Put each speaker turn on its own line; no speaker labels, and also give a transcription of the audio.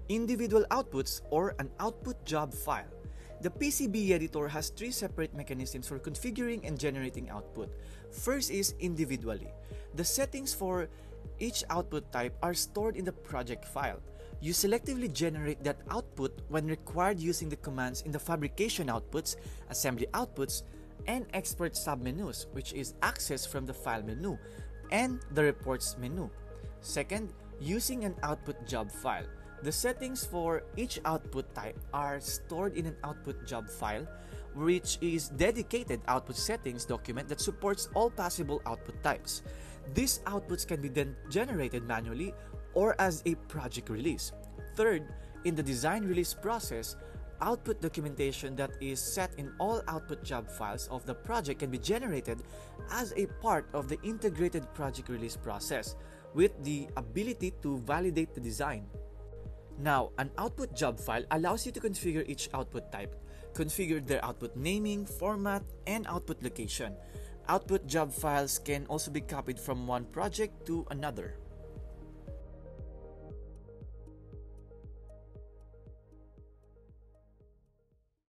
Individual outputs, or an output job file. The PCB editor has three separate mechanisms for configuring and generating output. First is individually. The settings for each output type are stored in the project file. You selectively generate that output when required using the commands in the fabrication outputs, assembly outputs, and export submenus, which is accessed from the file menu, and the reports menu. Second, using an output job file. The settings for each output type are stored in an output job file, which is dedicated output settings document that supports all possible output types. These outputs can be then generated manually or as a project release. Third, in the design release process, output documentation that is set in all output job files of the project can be generated as a part of the integrated project release process with the ability to validate the design. Now, an output job file allows you to configure each output type, configure their output naming, format, and output location. Output job files can also be copied from one project to another.